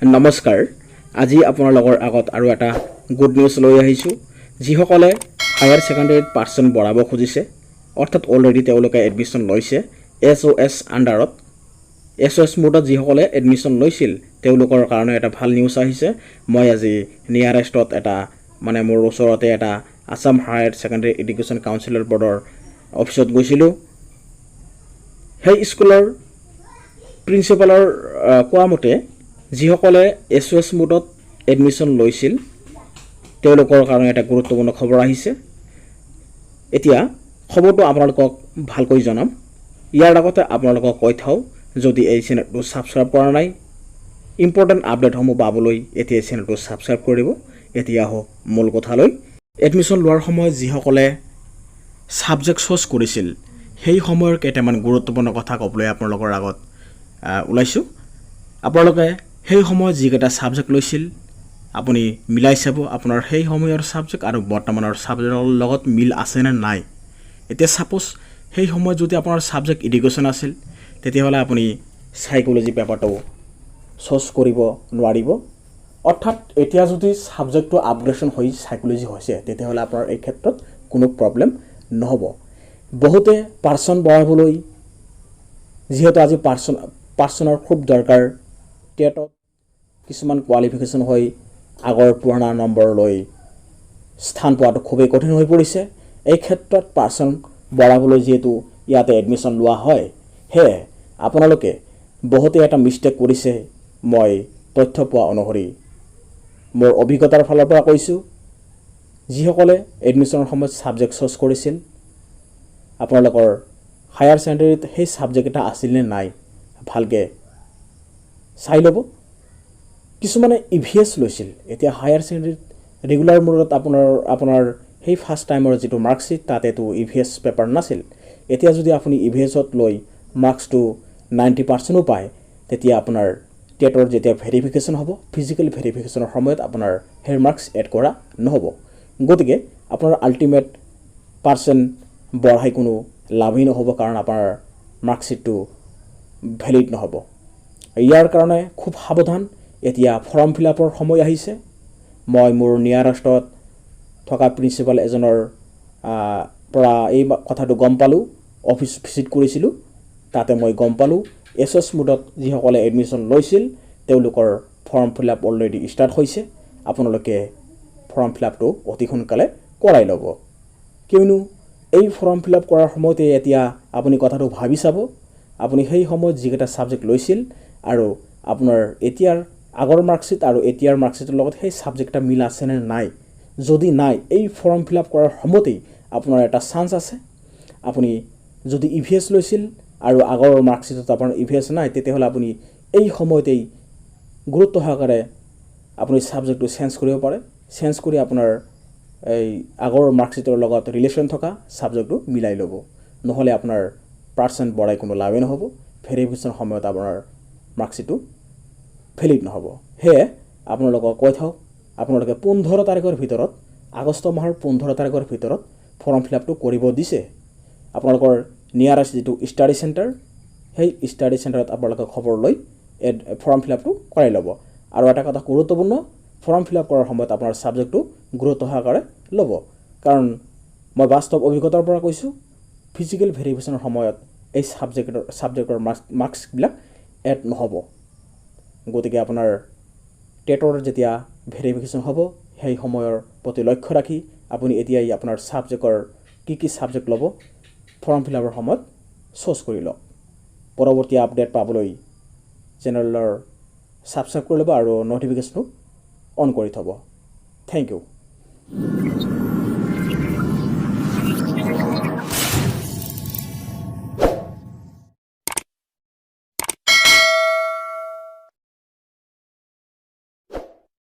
নমস্কাৰ আজি আপোনালোকৰ আগত আৰু এটা গুড নিউজ লৈ আহিছোঁ যিসকলে হায়াৰ সেকেন্ডাৰীত পাৰ্চেন্ট বঢ়াব খুজিছে অৰ্থাৎ অলৰেডি তেওঁলোকে এডমিশন লৈছে SOS আন্ডাৰত SOS মোডত যিসকলে এডমিশন লৈছিল তেওঁলোকৰ কাৰণে এটা ভাল নিউজ আহিছে মই আজি নিয়াৰেষ্টত এটা মানে মোৰ ওচৰতে এটা আসাম হায়াৰ সেকেন্ডাৰী এডুকেশ্যন কাউন্সিলৰ বৰ্ডৰ অফিচত গৈছিলোঁ সেই স্কুলৰ প্ৰিন্সিপালৰ কোৱা মতে যিসকলে SOS মোডত এডমিশন লৈছিল তেওঁলোকৰ কাৰণে এটা গুৰুত্বপূৰ্ণ খবৰ আহিছে এতিয়া খবৰটো আপোনালোকক ভালকৈ জনাম ইয়াৰ আগতে আপোনালোকক কৈ থাও যদি এই চেনেলটো সাবস্ক্ৰাইব কৰা নাই ইম্পৰ্টেন্ট আপডেটসমূহ পাবলৈ এতিয়া চেনেলটো সাবস্ক্ৰাইব কৰিব এতিয়া হোক মূল কথালৈ এডমিশন লোৱাৰ সময়ত যিসকলে সাবজেক্ট চুজ কৰিছিল সেই সময়ৰ কেইটামান গুৰুত্বপূৰ্ণ কথা ক'বলৈ আপোনালোকৰ আগত ওলাইছো আপোনালোকে সেই সময়ত যিকেইটা সাবজেক্ট লৈছিল আপুনি মিলাই চাব আপোনাৰ সেই সময়ৰ সাবজেক্ট আৰু বৰ্তমানৰ সাবজেক্টৰ লগত মিল আছে নে নাই এতিয়া সাপোজ সেই সময়ত যদি আপোনাৰ সাবজেক্ট এডুকেশ্যন আছিল তেতিয়াহলে আপুনি সাইকোলজি পেপাৰটো চুজ কৰিব নোৱাৰিব অৰ্থাৎ এতিয়া যদি সাবজেক্টটো আপগ্ৰেডেশন হৈ সাইকোলজি হৈছে তেতিয়াহলে আপোনাৰ এই ক্ষেত্ৰত কোনো প্ৰবলেম নহব বহুতে পাৰ্চন বঢ়াবলৈ যেহেতু আজি পাৰ্চনৰ খুব দৰকাৰ টেটত কিছুমান কোৱালিফিকেশন হৈ আগৰ পুৰণা নম্বৰ লৈ স্থান পোৱাটো খুবেই কঠিন হৈ পৰিছে এই ক্ষেত্ৰত পাৰ্চন বঢ়াবলৈ যেহেতু ইয়াতে এডমিশন লোৱা হয় হে আপোনালোকে বহুতে এটা মিস্টেক কৰিছে মই তথ্য পোৱা অনুসৰি মোৰ অভিজ্ঞতাৰ ফালৰ পৰা কৈছো যিসকলে এডমিশনৰ সময়ত সাবজেক্ট চুজ কৰিছিল আপোনালোকৰ হায়াৰ সেকেন্ডাৰীত সেই সাবজেক্ট এটা আছিল নে নাই ভালকে চাই লব কিছুমানে EVS লৈছিল এতিয়া হায়াৰ সেকেন্ডাৰীত ৰেগুলাৰ মোডত আপোনাৰ সেই ফাৰ্স্ট টাইমৰ যেটো মাৰ্কশিট তাতেটো EVS পেপাৰ নাছিল এতিয়া যদি আপুনি EVSত লৈ মাৰ্কসটো 90% পায় তেতিয়া আপোনাৰ টেটৰ যেতিয়া ভেৰিফিকেশন হ'ব ফিজিক্যাল ভেৰিফিকেশনৰ সময়ত আপোনাৰ হেৰ মাৰ্কস এড কৰা নহব গতিকে আপোনাৰ আল্টিমেট পাৰ্চেন্ট বঢ়াই কোনো লাভই নহব কাৰণ আপোনাৰ মাৰ্কসিটটো ভ্যালিড নহব ইয়াৰ কাৰণে খুব সাৱধান এতিয়া ফৰ্ম ফিলআপৰ সময় আহিছে মই মোৰ নিয়াৰেষ্টত থকা প্ৰিন্সিপাল এজনৰ পৰা এই কথাটো গম পালো অফিস ভিজিট কৰিছিলো তাতে মই গম পালো SOS মোডত যিসকলে এডমিশন লৈছিল তেওঁলোকৰ ফৰ্ম ফিলআপ অলৰেডি ষ্টাৰ্ট হৈছে আপোনালোকে ফৰ্ম ফিলআপটো অতি সোনকালে কৰাই ল'ব কিয়নো এই ফৰ্ম ফিলআপ কৰাৰ সময়তে এতিয়া আপুনি কথাটো ভাবি চাব আপুনি সেই সময়ত যিকেটা সাবজেক্ট লৈছিল আৰু আপোনাৰ এতিয়াৰ আগৰ মাৰ্কশিট আৰু এতিয়াৰ মাৰ্কশিটৰ লগত সেই সাবজেক্টটা মিল আছে নে নাই যদি নাই এই ফৰ্ম ফিলআপ কৰাৰ সময়তে আপোনাৰ এটা চান্স আছে আপুনি যদি EVS লৈছিল আৰু আগৰ মাৰ্কশিটত আপোনাৰ EVS নাই তেতিয়াহলে আপুনি এই সময়তেই গুৰুত্ব সহকাৰে আপুনি সাবজেক্টটো চেঞ্জ কৰিব পাৰে চেঞ্জ কৰি আপোনাৰ এই আগৰ মাৰ্কশিটৰ লগত ৰিলেশন থকা সাবজেক্টটো মিলাই ল'ব নহলে আপোনাৰ পাৰ্চেন্ট বঢ়াই কোনো লাভে নহব ভেৰিফিকেশন সময়ত আপোনাৰ মাৰ্কশিটটো ভ্যালিড নহব হে আপোনালোকক কৈ থাও আপোনালোকে 15 তাৰিখৰ ভিতৰত আগষ্ট মাহৰ 15 তাৰিখৰ ভিতৰত ফৰ্ম ফিলআপটো কৰিব দিছে আপোনালোকৰ নিয়াৰেষ্ট যেটো ষ্টাডি সেন্টাৰ সেই ষ্টাডি সেন্টাৰত আপোনালোকে খবৰ লৈ ফৰ্ম ফিলআপটো কৰাই ল'ব আৰু এটা কথা গুৰুত্বপূৰ্ণ ফৰ্ম ফিলআপ কৰাৰ সময়ত আপোনাৰ সাবজেক্টটো গুৰুত্ব সহকাৰে ল'ব কাৰণ মই বাস্তৱ অভিজ্ঞতাৰ পৰা কৈছো ফিজিক্যাল ভেৰিফিকেশনৰ সময়ত এই সাবজেক্টৰ মাৰ্কস বিলাক এড নহব গতিকে আপোনাৰ টেটৰ যেতিয়া ভেৰিফিকেশন হ'ব সেই সময়ৰ প্ৰতি লক্ষ্য ৰাখি আপুনি এতিয়াই আপোনাৰ সাবজেক্টৰ কি সাবজেক্ট ল'ব ফৰ্ম ফিলআপৰ সময়ত চুজ কৰি লওক পৰৱৰ্তী আপডেট পাবলৈ চেনেলৰ সাবস্ক্ৰাইব কৰি ল'ব আৰু নটিফিকেশনটো অন কৰি থব থ্যাংক ইউ